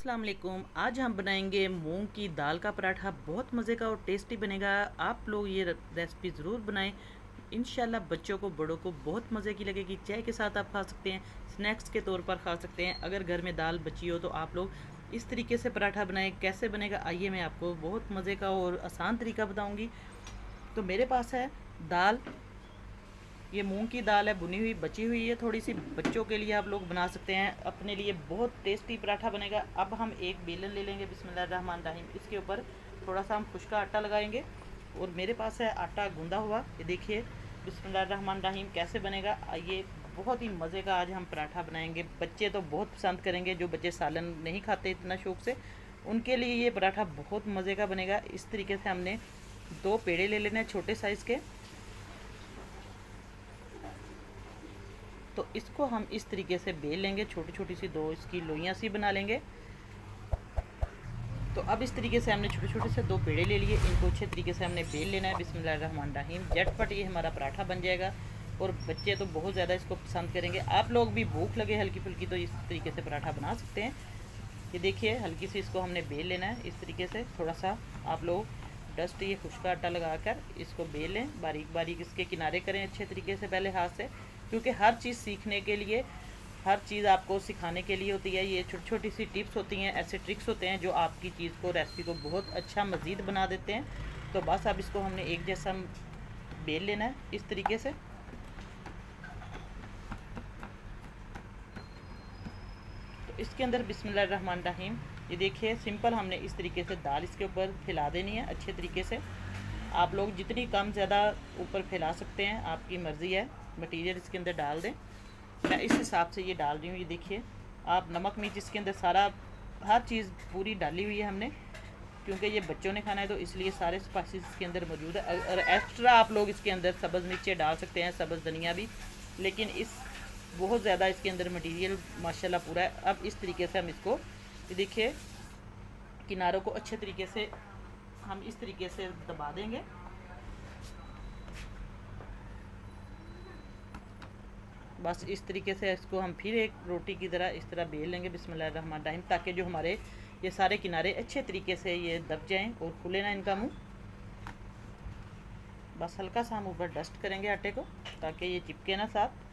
अस्सलाम वालेकुम। आज हम बनाएंगे मूंग की दाल का पराठा। बहुत मज़े का और टेस्टी बनेगा। आप लोग ये रेसिपी ज़रूर बनाएं। इंशाल्लाह बच्चों को बड़ों को बहुत मज़े की लगेगी। चाय के साथ आप खा सकते हैं, स्नैक्स के तौर पर खा सकते हैं। अगर घर में दाल बची हो तो आप लोग इस तरीके से पराठा बनाएं। कैसे बनेगा आइए मैं आपको बहुत मज़े का और आसान तरीका बताऊँगी। तो मेरे पास है दाल, ये मूंग की दाल है, भुनी हुई बची हुई है थोड़ी सी। बच्चों के लिए आप लोग बना सकते हैं, अपने लिए बहुत टेस्टी पराठा बनेगा। अब हम एक बेलन ले लेंगे, बिस्मिल्लाहिर्रहमानिर्रहीम। इसके ऊपर थोड़ा सा हम खुश्का आटा लगाएंगे और मेरे पास है आटा गूंदा हुआ। ये देखिए बिस्मिल्लाहिर्रहमानिर्रहीम कैसे बनेगा आइए। बहुत ही मज़े का आज हम पराठा बनाएंगे। बच्चे तो बहुत पसंद करेंगे, जो बच्चे सालन नहीं खाते इतना शौक से, उनके लिए ये पराठा बहुत मज़े का बनेगा। इस तरीके से हमने 2 पेड़े ले लेने हैं छोटे साइज़ के। तो इसको हम इस तरीके से बेल लेंगे, छोटी छोटी सी 2 इसकी लोइयाँ सी बना लेंगे। तो अब इस तरीके से हमने छोटे छोटे से 2 पेड़े ले लिए, इनको अच्छे तरीके से हमने बेल लेना है। बिस्मिल्लाहिर्रहमानिर्रहीम। झटपट ये हमारा पराठा बन जाएगा और बच्चे तो बहुत ज़्यादा इसको पसंद करेंगे। आप लोग भी भूख लगे हल्की फुल्की तो इस तरीके से पराठा बना सकते हैं। ये देखिए हल्की सी इसको हमने बेल लेना है इस तरीके से। थोड़ा सा आप लोग डस्ट ये खुश्का आटा लगाकर इसको बेल लें, बारीक बारीक इसके किनारे करें अच्छे तरीके से पहले हाथ से, क्योंकि हर चीज़ सीखने के लिए, हर चीज़ आपको सिखाने के लिए होती है। ये छोटी छोटी सी टिप्स होती हैं, ऐसे ट्रिक्स होते हैं जो आपकी चीज़ को, रेसिपी को बहुत अच्छा मज़ीद बना देते हैं। तो बस अब इसको हमने एक जैसा बेल लेना है इस तरीके से। तो इसके अंदर बिस्मिल्लाहिर्रहमानिर्रहीम, ये देखिए सिंपल हमने इस तरीके से दाल इसके ऊपर फैला देनी है अच्छे तरीके से। आप लोग जितनी कम ज़्यादा ऊपर फैला सकते हैं, आपकी मर्ज़ी है। मटीरियल इसके अंदर डाल दें, मैं इस हिसाब से ये डाल रही हूँ। ये देखिए आप नमक मिर्च इसके अंदर सारा, हर चीज़ पूरी डाली हुई है हमने, क्योंकि ये बच्चों ने खाना है तो इसलिए सारे स्पाइसेस इसके अंदर मौजूद है। और एक्स्ट्रा आप लोग इसके अंदर सब्ज़ मिर्चें डाल सकते हैं, सब्ज़ धनिया भी, लेकिन इस बहुत ज़्यादा इसके अंदर मटेरियल माशाल्लाह पूरा है। अब इस तरीके से हम इसको, ये देखिए किनारों को अच्छे तरीके से हम इस तरीके से दबा देंगे। बस इस तरीके से इसको हम फिर एक रोटी की तरह इस तरह बेल लेंगे बिस्मिल्लाहिर्रहमानिर्रहीम, ताकि जो हमारे ये सारे किनारे अच्छे तरीके से ये दब जाएं और खुले ना इनका मुंह। बस हल्का सा हम ऊपर डस्ट करेंगे आटे को ताकि ये चिपके ना साथ।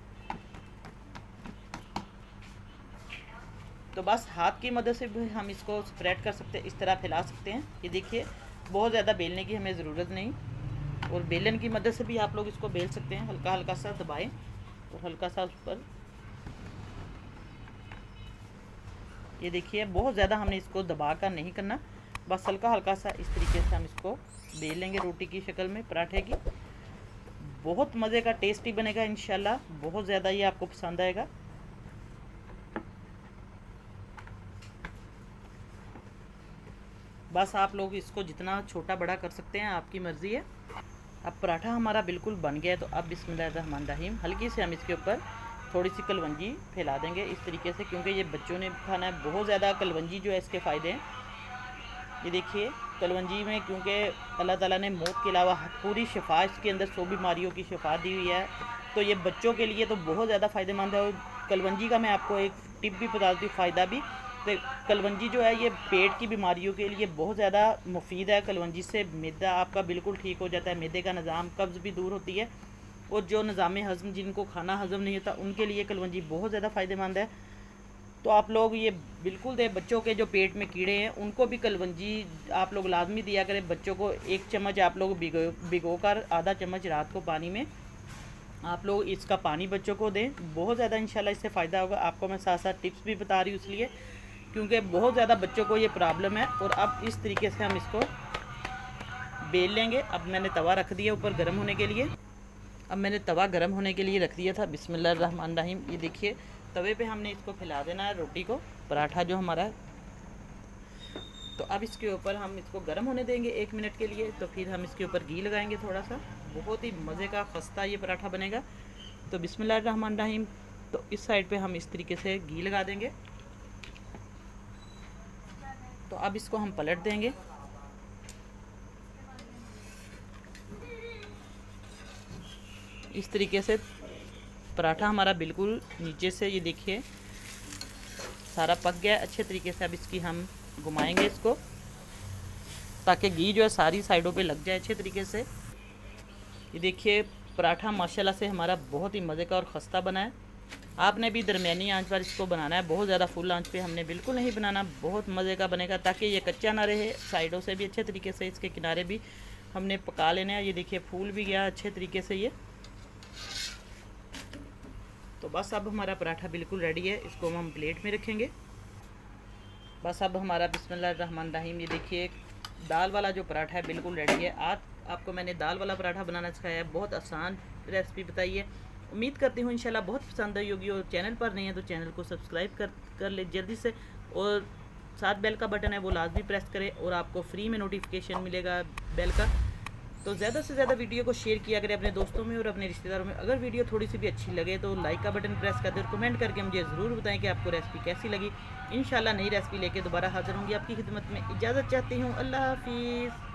तो बस हाथ की मदद से भी हम इसको स्प्रेड कर सकते हैं, इस तरह फैला सकते हैं। ये देखिए बहुत ज़्यादा बेलने की हमें ज़रूरत नहीं, और बेलन की मदद से भी आप लोग इसको बेल सकते हैं। हल्का हल्का सा दबाएं और हल्का सा उस पर, ये देखिए बहुत ज़्यादा हमने इसको दबा कर नहीं करना, बस हल्का हल्का सा इस तरीके से हम इसको बेल लेंगे रोटी की शक्ल में पराठे की। बहुत मज़े का टेस्टी बनेगा इंशाल्लाह, बहुत ज़्यादा ये आपको पसंद आएगा। बस आप लोग इसको जितना छोटा बड़ा कर सकते हैं, आपकी मर्ज़ी है। अब पराठा हमारा बिल्कुल बन गया है। तो अब बिस्मिल्लाहिर्रहमानिर्रहीम हल्की से हम इसके ऊपर थोड़ी सी कलवंजी फैला देंगे इस तरीके से, क्योंकि ये बच्चों ने खाना है। बहुत ज़्यादा कलवंजी जो है इसके फ़ायदे हैं। ये देखिए कलवंजी में, क्योंकि अल्लाह ताला ने मौत के अलावा पूरी शिफा इसके अंदर 100 बीमारियों की शिफा दी हुई है, तो ये बच्चों के लिए तो बहुत ज़्यादा फ़ायदेमंद है। और कलवंजी का मैं आपको एक टिप भी बता दूँ, फ़ायदा भी। तो कलवंजी जो है ये पेट की बीमारियों के लिए बहुत ज़्यादा मुफीद है। कलवंजी से मैदा आपका बिल्कुल ठीक हो जाता है, मैदे का निज़ाम, कब्ज़ भी दूर होती है। और जो निज़ाम हज़म, जिनको खाना हज़म नहीं होता, उनके लिए कलवंजी बहुत ज़्यादा फ़ायदेमंद है। तो आप लोग ये बिल्कुल दें, बच्चों के जो पेट में कीड़े हैं उनको भी कलवंजी आप लोग लाजमी दिया करें। बच्चों को 1 चम्मच आप लोग भिगो कर आधा चम्मच रात को पानी में आप लोग इसका पानी बच्चों को दें। बहुत ज़्यादा इंशाल्लाह इससे फ़ायदा होगा। आपको मैं साथ साथ टिप्स भी बता रही हूँ इसलिए, क्योंकि बहुत ज़्यादा बच्चों को ये प्रॉब्लम है। और अब इस तरीके से हम इसको बेल लेंगे। अब मैंने तवा रख दिया ऊपर गर्म होने के लिए। अब मैंने तवा गर्म होने के लिए रख दिया था। बिस्मिल्लाहिर्रहमानिर्रहीम, ये देखिए तवे पे हमने इसको फैला देना है रोटी को, पराठा जो हमारा है। तो अब इसके ऊपर हम इसको गर्म होने देंगे 1 मिनट के लिए। तो फिर हम इसके ऊपर घी लगाएंगे थोड़ा सा। बहुत ही मज़े का खस्ता ये पराठा बनेगा। तो बिस्मिल्लाहिर्रहमानिर्रहीम, तो इस साइड पे हम इस तरीके से घी लगा देंगे। तो अब इसको हम पलट देंगे। इस तरीके से पराठा हमारा बिल्कुल नीचे से, ये देखिए सारा पक गया है अच्छे तरीके से। अब इसकी हम घुमाएंगे इसको, ताकि घी जो है सारी साइडों पे लग जाए अच्छे तरीके से। ये देखिए पराठा माशाल्लाह से हमारा बहुत ही मज़े का और ख़स्ता बना है। आपने भी दरमियानी आंच पर इसको बनाना है, बहुत ज़्यादा फुल आंच पे हमने बिल्कुल नहीं बनाना। बहुत मज़े का बनेगा, ताकि ये कच्चा ना रहे। साइडों से भी अच्छे तरीके से इसके किनारे भी हमने पका लेने हैं। ये देखिए फूल भी गया अच्छे तरीके से ये। तो बस अब हमारा पराठा बिल्कुल रेडी है, इसको हम प्लेट में रखेंगे। बस अब हमारा बिस्मिल्लाहिर्रहमानिर्रहीम, ये देखिए दाल वाला जो पराठा है बिल्कुल रेडी है। आज आपको मैंने दाल वाला पराठा बनाना सिखाया है, बहुत आसान रेसिपी बताई है। उम्मीद करती हूँ इंशाल्लाह बहुत पसंद आई होगी। और चैनल पर नहीं है तो चैनल को सब्सक्राइब कर ले जल्दी से, और साथ बेल का बटन है वो लाजमी प्रेस करें, और आपको फ्री में नोटिफिकेशन मिलेगा बेल का। तो ज़्यादा से ज़्यादा वीडियो को शेयर किया करें अपने दोस्तों में और अपने रिश्तेदारों में। अगर वीडियो थोड़ी सी भी अच्छी लगे तो लाइक का बटन प्रेस कर दें, और कमेंट करके मुझे ज़रूर बताएं कि आपको रेसिपी कैसी लगी। इंशाल्लाह नई रेसिपी लेके दोबारा हाज़िर होंगी आपकी खिदमत में। इजाज़त चाहती हूँ, अल्लाह हाफिज़।